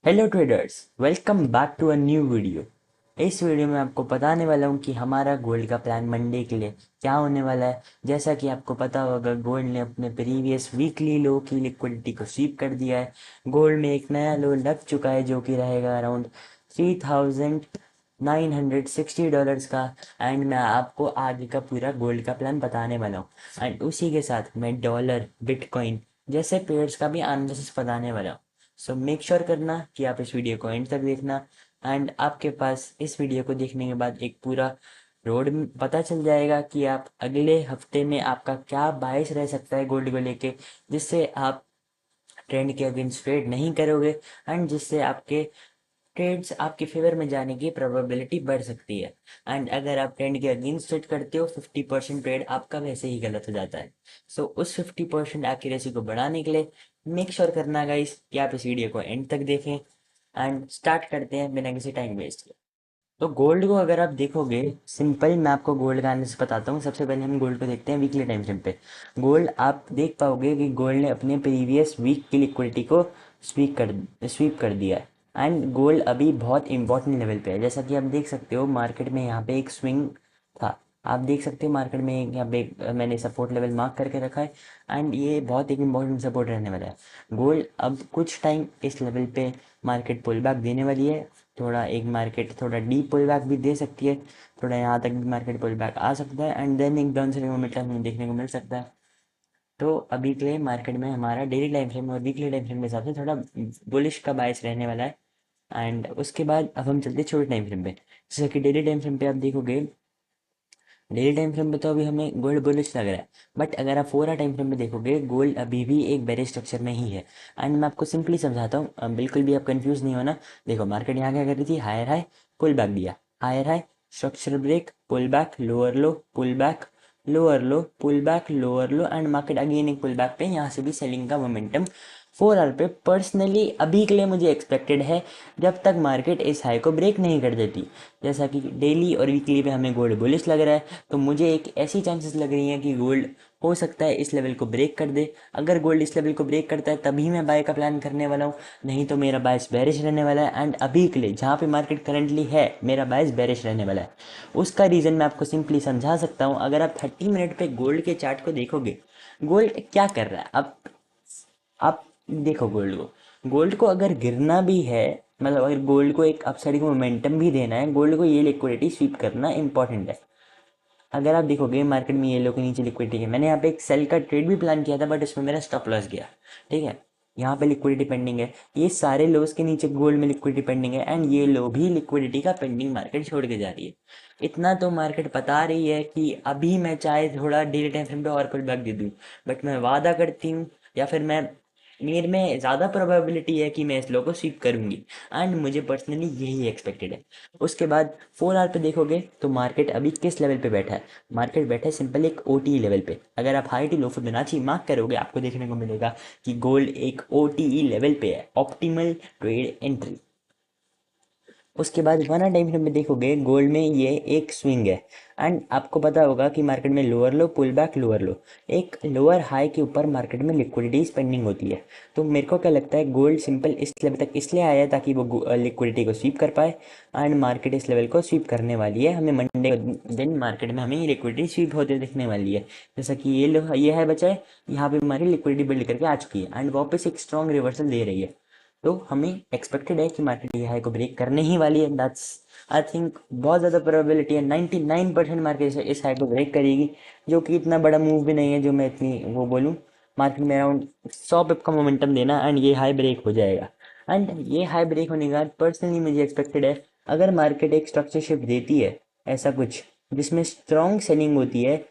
Hello traders, welcome back to a new video. इस video में आपको बताने वाला हूँ कि हमारा गोल्ड का प्लान मंडे के लिए क्या होने वाला है। जैसा कि आपको पता होगा, गोल्ड ने अपने प्रीवियस वीकली लो की लिक्विडिटी को स्वीप कर दिया है। गोल्ड में एक नया लो लग चुका है जो कि रहेगा अराउंड $3,960 का। एंड मैं आपको आगे का पूरा गोल्ड का प्लान बताने वाला हूँ। एंड उसी के साथ मैं डॉलर, बिटकॉइन जैसे पेयर्स का भी एनालिसिस बताने वाला हूँ। सो मेक श्योर करना कि आप इस वीडियो को एंड तक देखना। एंड आपके पास इस वीडियो को देखने के बाद एक पूरा रोड पता चल जाएगा कि आप अगले हफ्ते में आपका क्या बायस रह सकता है गोल्ड को लेके, जिससे आप ट्रेंड के अगेंस्ट ट्रेड नहीं करोगे एंड जिससे आपके ट्रेड्स आपके फेवर में जाने की प्रोबेबिलिटी बढ़ सकती है। एंड अगर आप ट्रेंड के अगेंस्ट ट्रेड करते हो, 50% ट्रेड आपका वैसे ही गलत हो जाता है। सो उस 50% एक्यूरेसी को बढ़ाने के लिए मेक श्योर करना गाइस कि आप इस वीडियो को एंड तक देखें। एंड स्टार्ट करते हैं बिना किसी टाइम वेस्ट के। तो गोल्ड को अगर आप देखोगे, सिंपल मैं आपको गोल्ड का एनालिसिस बताता हूँ। सबसे पहले हम गोल्ड को देखते हैं वीकली टाइम फ्रेम पे। गोल्ड आप देख पाओगे कि गोल्ड ने अपने प्रीवियस वीक की लिक्विडिटी को स्वीप कर दिया है। एंड गोल्ड अभी बहुत इंपॉर्टेंट लेवल पे है। जैसा कि आप देख सकते हो, मार्केट में यहाँ पे एक स्विंग था। आप देख सकते हो मार्केट में यहाँ पे मैंने सपोर्ट लेवल मार्क करके रखा है। एंड ये बहुत एक इंपॉर्टेंट सपोर्ट रहने वाला है। गोल्ड अब कुछ टाइम इस लेवल पे मार्केट पुल बैक देने वाली है। थोड़ा एक मार्केट थोड़ा डीप पुल बैक भी दे सकती है। थोड़ा यहाँ तक भी मार्केट पुल बैक आ सकता है एंड देन एक डाउन साइड मोमेंटम हमें देखने को मिल सकता है। तो अभी के लिए मार्केट में हमारा डेली टाइम फ्रेम और वीकली टाइम फ्रेम के हिसाब से थोड़ा बुलिश का बायस रहने वाला है। एंड उसके बाद अब हम चलते हैं छोटे टाइम फ्रेम पे। जैसे कि डेली टाइम फ्रेम पे आप देखोगे, डेली टाइम फ्रेम पे तो अभी हमें गोल्ड बुलिश लग रहा है। बट अगर आप 4 आवर टाइम फ्रेम पे देखोगे, गोल्ड अभी भी एक बेरिश स्ट्रक्चर में ही है। एंड मैं आपको सिंपली समझाता हूँ, बिल्कुल भी आप कंफ्यूज नहीं होना। देखो मार्केट यहाँ क्या कर रही थी, हायर हाई पुल बैक दिया, higher high structure break, pull back, lower low, pull back, lower low, pull back, lower low and market again एक पुल बैक पे। यहाँ से भी सेलिंग का मोमेंटम 4 आवर पे पर्सनली अभी के लिए मुझे एक्सपेक्टेड है, जब तक मार्केट इस हाई को ब्रेक नहीं कर देती। जैसा कि डेली और वीकली पे हमें गोल्ड बुलिश लग रहा है, तो मुझे एक ऐसी चांसेस लग रही हैं कि गोल्ड हो सकता है इस लेवल को ब्रेक कर दे। अगर गोल्ड इस लेवल को ब्रेक करता है तभी मैं बाय का प्लान करने वाला हूँ, नहीं तो मेरा बायस बेरिश रहने वाला है। एंड अभी के लिए जहाँ पे मार्केट करंटली है, मेरा बायस बेरिश रहने वाला है। उसका रीज़न मैं आपको सिंपली समझा सकता हूँ। अगर आप 30 मिनट पे गोल्ड के चार्ट को देखोगे, गोल्ड क्या कर रहा है अब आप देखो गोल्ड को अगर गिरना भी है, मतलब अगर गोल्ड को एक अपसाइड को मोमेंटम भी देना है, गोल्ड को ये लिक्विडिटी स्वीप करना इंपॉर्टेंट है। अगर आप देखोगे मार्केट में ये लो के नीचे लिक्विडिटी है। मैंने यहाँ पे एक सेल का ट्रेड भी प्लान किया था, बट इसमें मेरा स्टॉप लॉस गया। ठीक है, यहाँ पे लिक्विडिटी पेंडिंग है। ये सारे लोस के नीचे गोल्ड में लिक्विडिटी पेंडिंग है एंड ये लो भी लिक्विडिटी का पेंडिंग मार्केट छोड़ के जा रही है। इतना तो मार्केट बता रही है कि अभी मैं चाहे थोड़ा डेली टाइम फ्रेम पे और पुल बैक दे दूँ, बट मैं वादा करती हूँ, या फिर मैं मेरे में ज़्यादा प्रोबेबिलिटी है कि मैं इस लो को स्वीप करूंगी। एंड मुझे पर्सनली यही एक्सपेक्टेड है। उसके बाद 4 आवर पे देखोगे तो मार्केट अभी किस लेवल पे बैठा है। मार्केट बैठा है सिंपल एक ओ टी लेवल पे। अगर आप हाई टी लो फिबोनाची मार्क करोगे, आपको देखने को मिलेगा कि गोल्ड एक ओ टी लेवल पे है, ऑप्टिमल ट्रेड एंट्री। उसके बाद 1 आवर टाइम फ्रेम में देखोगे, गोल्ड में ये एक स्विंग है। एंड आपको पता होगा कि मार्केट में lower low, pull back, lower low, एक लोअर हाई के ऊपर मार्केट में लिक्विडिटी स्पेंडिंग होती है। तो मेरे को क्या लगता है, गोल्ड सिंपल इस लेवल तक इसलिए आया है ताकि वो लिक्विडिटी को स्वीप कर पाए। एंड मार्केट इस लेवल को स्वीप करने वाली है। हमें मंडे दिन मार्केट में हमें ये लिक्विडिटी स्वीप होते दिखने वाली है। जैसा कि ये है बचा है, यहाँ पे हमारी लिक्विडिटी बिल्ड करके आ चुकी है एंड वापस एक स्ट्रॉन्ग रिवर्सल दे रही है। तो हमें एक्सपेक्टेड है कि मार्केट ये हाई को ब्रेक करने ही वाली है। दैट्स आई थिंक बहुत ज़्यादा प्रोबेबिलिटी है, 99% मार्केट इस हाई को ब्रेक करेगी। जो कि इतना बड़ा मूव भी नहीं है जो मैं इतनी वो बोलूँ। मार्केट में अराउंड 100 पिप का मोमेंटम देना एंड ये हाई ब्रेक हो जाएगा। एंड ये हाई ब्रेक होने के बाद पर्सनली मुझे एक्सपेक्टेड है, अगर मार्केट एक स्ट्रक्चर शिफ्ट देती है, ऐसा कुछ जिसमें स्ट्रॉन्ग सेलिंग होती है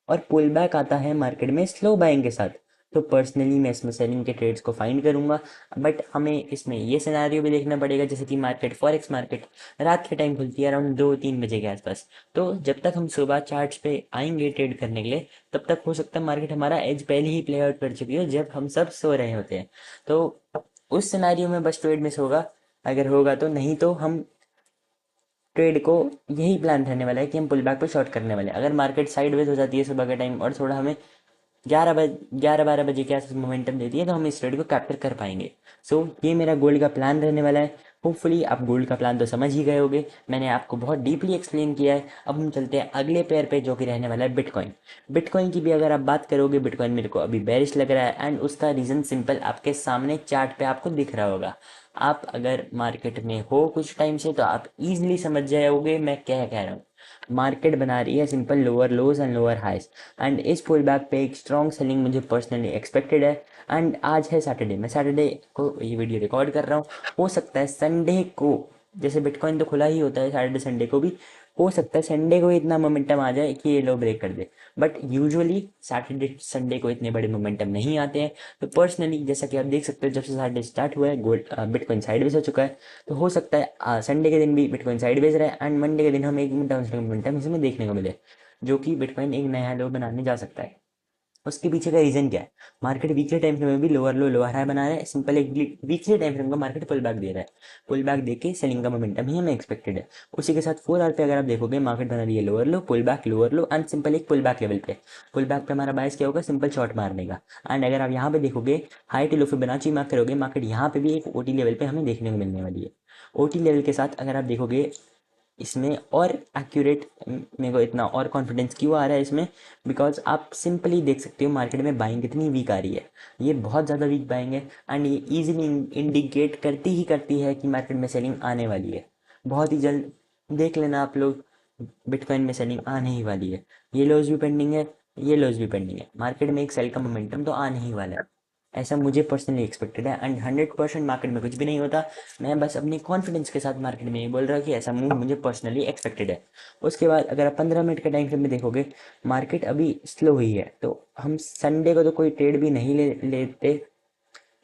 और पुल बैक आता है मार्केट में स्लो बाइंग के साथ, तो पर्सनली मैं इसमें सेलिंग के ट्रेड्स को फाइंड करूंगा। बट हमें इसमें ये सिनेरियो भी देखना पड़ेगा, जैसे कि मार्केट फॉरेक्स मार्केट रात के टाइम खुलती है अराउंड 2-3 बजे के आसपास। तो जब तक हम सुबह चार्ट्स पे आएंगे ट्रेड करने के लिए, तब तक हो सकता है मार्केट हमारा एज पहले ही प्ले आउट कर चुकी हो, जब हम सब सो रहे होते हैं। तो उस सिनेरियो में बस ट्रेड मिस होगा, अगर होगा तो। नहीं तो हम ट्रेड को यही प्लान रहने वाला है कि हम पुल बैक पे शॉर्ट करने वाले हैं। अगर मार्केट साइडवेज हो जाती है सुबह के टाइम और थोड़ा हमें ग्यारह बारह बजे के आसपास मोमेंटम देती है तो हम इस ट्रेड को कैप्चर कर पाएंगे। सो ये मेरा गोल्ड का प्लान रहने वाला है। होपफुली आप गोल्ड का प्लान तो समझ ही गए होगे, मैंने आपको बहुत डीपली एक्सप्लेन किया है। अब हम चलते हैं अगले पेयर पे जो कि रहने वाला है बिटकॉइन। बिटकॉइन की भी अगर आप बात करोगे, बिटकॉइन मेरे को अभी बेरिश लग रहा है एंड उसका रीज़न सिंपल आपके सामने चार्ट पे आपको दिख रहा होगा। आप अगर मार्केट में हो कुछ टाइम से तो आप इजीली समझ जाओगे मैं क्या कह रहा हूँ। मार्केट बना रही है simple lower lows and lower highs and इस पुल बैक पे एक स्ट्रॉन्ग सेलिंग मुझे पर्सनली एक्सपेक्टेड है। एंड आज है सैटरडे, मैं सैटरडे को ये वीडियो रिकॉर्ड कर रहा हूँ। हो सकता है संडे को, जैसे बिटकॉइन तो खुला ही होता है सैटरडे संडे को भी, हो सकता है संडे को इतना मोमेंटम आ जाए कि ये लो ब्रेक कर दे। बट यूजुअली सैटरडे संडे को इतने बड़े मोमेंटम नहीं आते हैं। तो पर्सनली जैसा कि आप देख सकते हो, जब से सैटरडे स्टार्ट हुआ है गोल्ड बिटकॉइन साइडवेज हो चुका है। तो हो सकता है संडे के दिन भी बिटकॉइन साइडवेज रहे एंड मंडे के दिन हमें एक डाउन मोमेंटम इसमें देखने को मिले, जो कि बिटकॉइन एक नया लो बनाने जा सकता है। उसके पीछे का रीजन क्या है? मार्केट वीकली टाइम फ्रेम में भी लोअर लो लोअर हाई बना रहा है। सिंपल एक वीकली टाइम फ्रेम का मार्केट पुल बैक दे रहा है। पुल बैक देके सेलिंग का मोमेंटम ही हमें एक्सपेक्टेड है। उसी के साथ 4 आवर पे अगर आप देखोगे मार्केट बना रही है lower low pull back lower low and simple एक पुल बैक लेवल पे। पुल बैक पे हमारा बायस क्या होगा? सिंपल शॉर्ट मारने का। एंड अगर आप यहाँ पे देखोगे high to low Fibonacci mark करोगे, मार्केट यहाँ पे भी एक ओटी लेवल पे हमें देखने को मिलने वाली है। ओटी लेवल के साथ अगर आप देखोगे इसमें और एक्यूरेट, मेरे को इतना और कॉन्फिडेंस क्यों आ रहा है इसमें? बिकॉज आप सिंपली देख सकते हो मार्केट में बाइंग कितनी वीक आ रही है। ये बहुत ज़्यादा वीक बाइंग है एंड ये इजीली इंडिकेट करती है कि मार्केट में सेलिंग आने वाली है। बहुत ही जल्द देख लेना आप लोग, बिटकॉइन में सेलिंग आने ही वाली है। ये लॉस भी पेंडिंग है, ये लॉस भी पेंडिंग है। मार्केट में एक सेल का मोमेंटम तो आने ही वाला है, ऐसा मुझे पर्सनली एक्सपेक्टेड है। एंड 100% मार्केट में कुछ भी नहीं होता। मैं बस अपनी कॉन्फिडेंस के साथ मार्केट में ये बोल रहा हूँ कि ऐसा मूव मुझे पर्सनली एक्सपेक्टेड है। उसके बाद अगर आप 15 मिनट के टाइम फ्रेम में देखोगे, मार्केट अभी स्लो हुई है तो हम संडे को तो कोई ट्रेड भी नहीं लेते।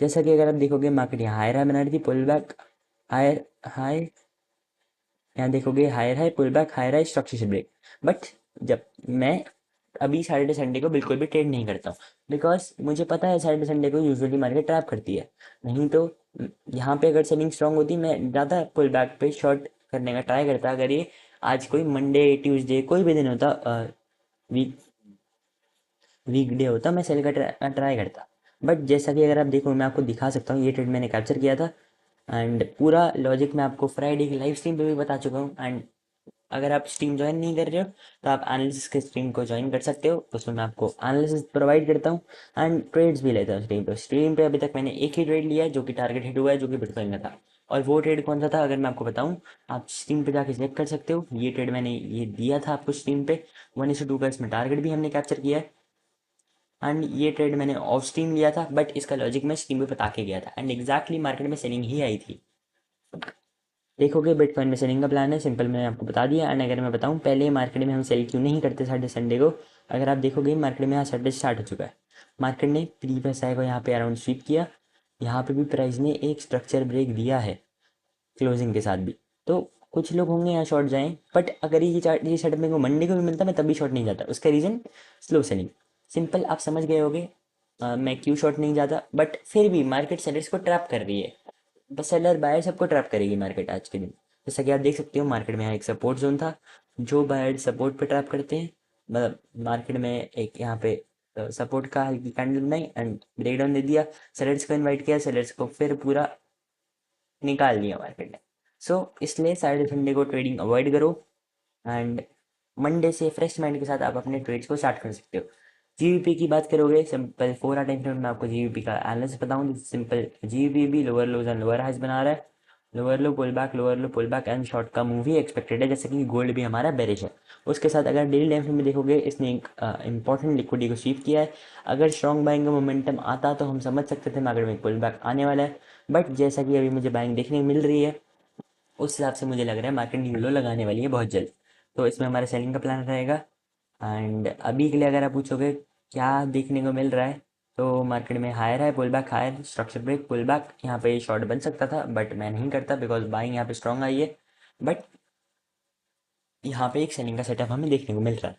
जैसा कि अगर आप देखोगे मार्केट यहाँ हायर हाई बना रही थी, पुल बैक हायर हाई, यहाँ देखोगे higher high pull back higher high structure break. But जब मैं अभी सैटरडे संडे को बिल्कुल भी ट्रेड नहीं करता हूँ, बिकॉज मुझे पता है सैटरडे संडे को यूजुअली मार्केट ट्रैप करती है। नहीं तो यहाँ पे अगर सेलिंग स्ट्रांग होती मैं ज़्यादा पुल बैक पे शॉर्ट करने का ट्राई करता। अगर ये आज कोई मंडे ट्यूसडे कोई भी दिन होता, वीक वीकडे होता, मैं सेल का ट्राई करता। बट जैसा कि अगर आप देखो, मैं आपको दिखा सकता हूँ ये ट्रेड मैंने कैप्चर किया था एंड पूरा लॉजिक मैं आपको फ्राइडे की लाइव स्ट्रीम पे भी बता चुका हूँ। एंड अगर आप स्ट्रीम ज्वाइन नहीं कर रहे हो तो आप एनालिसिस के स्ट्रीम को ज्वाइन कर सकते हो, उसमें मैं आपको एनालिसिस प्रोवाइड करता हूँ एंड ट्रेड्स भी लेता हूँ स्ट्रीम पे अभी तक मैंने एक ही ट्रेड लिया है जो कि टारगेट हिट हुआ है, जो कि बिटकॉइन का था। और वो ट्रेड कौन सा था अगर मैं आपको बताऊँ, आप स्ट्रीम पे जाके चेक कर सकते हो। ये ट्रेड मैंने ये दिया था आपको स्ट्रीम पे 1:2 का, इसमें टारगेट भी हमने कैप्चर किया है। एंड ये ट्रेड मैंने ऑफ स्ट्रीम लिया था, बट इसका लॉजिक मैं स्ट्रीम पे बता के गया था एंड एग्जैक्टली मार्केट में सेलिंग ही आई थी। देखोगे बिटकॉइन में सेलिंग का प्लान है, सिंपल मैंने आपको बता दिया। एंड अगर मैं बताऊं पहले मार्केट में हम सेल क्यों नहीं करते सैटरडे संडे को, अगर आप देखोगे मार्केट में यहाँ सैटरडे स्टार्ट हो चुका है। मार्केट ने प्रीवियस हाई को यहाँ पे अराउंड स्वीप किया, यहाँ पे भी प्राइस ने एक स्ट्रक्चर ब्रेक दिया है क्लोजिंग के साथ भी। तो कुछ लोग होंगे यहाँ शॉर्ट जाएं, बट अगर ये सेटअप मेरे को मंडे को भी मिलता मैं तभी शॉर्ट नहीं जाता। उसका रीज़न स्लो सेलिंग, सिंपल आप समझ गए होगे। मैं क्यों शॉर्ट नहीं जाता, बट फिर भी मार्केट सेलर्स को ट्रैप कर रही है। बस सेलर बायर सबको ट्रैप करेगी मार्केट आज के दिन। जैसा कि आप देख सकते हो मार्केट में यहाँ एक सपोर्ट जोन था, जो बायर सपोर्ट पे ट्रैप करते हैं। मतलब मार्केट में एक यहाँ पे सपोर्ट का हल्की कैंडल बनाई एंड ब्रेकडाउन दे दिया, सेलर्स को इनवाइट किया, सेलर्स को फिर पूरा निकाल दिया मार्केट ने। सो इसलिए सैटरडे संडे को ट्रेडिंग अवॉइड करो एंड मंडे से फ्रेश माइंड के साथ आप अपने ट्रेड्स को स्टार्ट कर सकते हो। जीवीपी की बात करोगे, सिंपल 4 आवर टाइम फ्रेम में आपको जीवीपी का एनालिसिस बताऊं। सिंपल जीवीपी भी lower lows and lower highs बना रहा है, lower low pull back and short का मूव ही एक्सपेक्टेड है, जैसे कि गोल्ड भी हमारा बेरिश है। उसके साथ अगर डेली टाइम फ्रेम में देखोगे, इसने एक इंपॉर्टेंट लिक्विडिटी को स्वीप किया है। अगर स्ट्रॉन्ग बाइंग का मोमेंटम आता तो हम समझ सकते थे मार्केट में पुल बैक आने वाला है। बट जैसा कि अभी मुझे बाइंग देखने को मिल रही है, उस हिसाब से मुझे लग रहा है मार्केट न्यू लो लगाने वाली है बहुत जल्द। तो इसमें हमारा सेलिंग का प्लान रहेगा। एंड अभी के लिए अगर आप पूछोगे क्या देखने को मिल रहा है, तो मार्केट में हायर है, pull back higher, structure break, pull back. यहाँ पे शॉर्ट बन सकता था बट मैं नहीं करता बिकॉज बाइंग यहाँ पे स्ट्रॉन्ग आई है। बट यहाँ पे एक सेलिंग का सेटअप हमें देखने को मिल रहा है।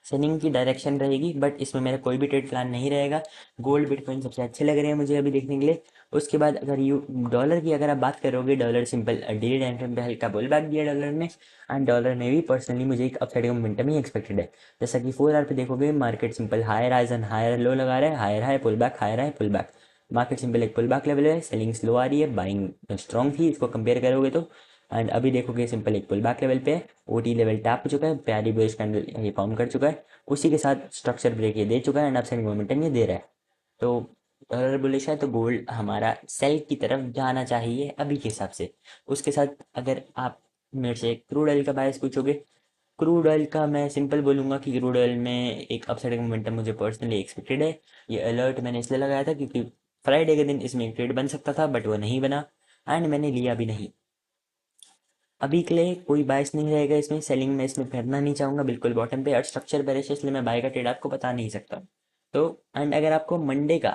सेलिंग की डायरेक्शन रहेगी, बट इसमें मेरा कोई भी ट्रेड प्लान नहीं रहेगा। गोल्ड बिटकॉइन सबसे अच्छे लग रहे हैं मुझे अभी देखने के लिए। उसके बाद अगर यू डॉलर की अगर आप बात करोगे, dollar simple daily time frame पे हल्का पुल बैक दिया डॉलर ने। एंड डॉलर में भी पर्सनली मुझे एक अपसाइड का मोमेंटम ही एक्सपेक्टेड है। जैसा कि 4 आवर पे देखोगे, market simple higher highs and higher low लगा रहा है, higher high pull back, higher high pull back. Market simple एक पुल बैक लेवल है, सेलिंग स्लो आ रही है, बाइंग स्ट्रॉन्ग थी इसको कंपेयर करोगे तो। एंड अभी देखोगे सिंपल एक पुल बैक लेवल पे है, ओटी लेवल टैप हो चुका है, प्यारी बुलिश कैंडल ये फॉर्म कर चुका है। उसी के साथ स्ट्रक्चर ब्रेक ये दे चुका है एंड अपसाइड मोमेंटम ये दे रहा है। तो डॉलर बुलिश है तो गोल्ड हमारा सेल की तरफ जाना चाहिए अभी के हिसाब से। उसके साथ अगर आप मेरे से क्रूड ऑयल का बायस पूछोगे, क्रूड ऑयल का मैं सिंपल बोलूँगा कि क्रूड ऑयल में एक अपसाइड मोमेंटम मुझे पर्सनली एक्सपेक्टेड है। ये अलर्ट मैंने इसलिए लगाया था क्योंकि फ्राइडे के दिन इसमें एक ट्रेड बन सकता था, बट वो नहीं बना एंड मैंने लिया भी नहीं। अभी के लिए कोई बायस नहीं रहेगा इसमें, सेलिंग में इसमें करना नहीं चाहूँगा बिल्कुल बॉटम पे, और स्ट्रक्चर बेरिश है इसलिए मैं बाय का ट्रेड आपको बता नहीं सकता। तो एंड अगर आपको मंडे का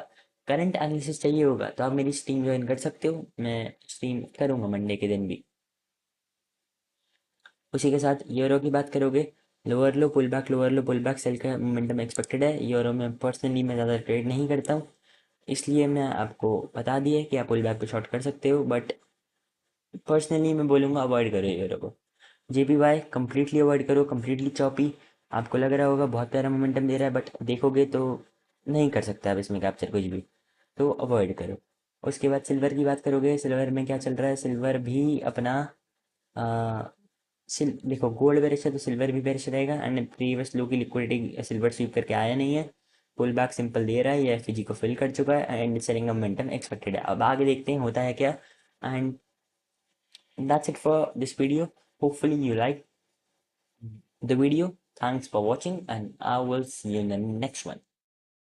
करंट एनालिसिस चाहिए होगा तो आप मेरी स्ट्रीम ज्वाइन कर सकते हो, मैं स्ट्रीम करूँगा मंडे के दिन भी। उसी के साथ यूरो की बात करोगे, lower low pull back sell का मोमेंटम एक्सपेक्टेड है। यूरो में पर्सनली मैं ज़्यादा ट्रेड नहीं करता हूँ, इसलिए मैं आपको बता दिया कि आप पुल बैक पे शॉर्ट कर सकते हो, बट पर्सनली मैं बोलूँगा अवॉइड करो यूरो को। JPY कम्प्लीटली अवॉइड करो, कम्प्लीटली चॉपी। आपको लग रहा होगा बहुत प्यारा मोमेंटम दे रहा है, बट देखोगे तो नहीं कर सकते आप इसमें कैप्चर कुछ भी, तो अवॉइड करो। उसके बाद सिल्वर की बात करोगे, सिल्वर में क्या चल रहा है, सिल्वर भी अपना आ, देखो गोल्ड बेरिश है तो सिल्वर भी बेरिश रहेगा एंड प्रीवियस लो की लिक्विडिटी सिल्वर स्वीप करके आया नहीं है। पुल बैक सिंपल दे रहा है, ये एफजी को फिल कर चुका है एंड सेलिंग मोमेंटम एक्सपेक्टेड है। अब आगे देखते हैं होता है क्या। And that's it for this video. Hopefully you like the video. Thanks for watching and I will see you in the next one.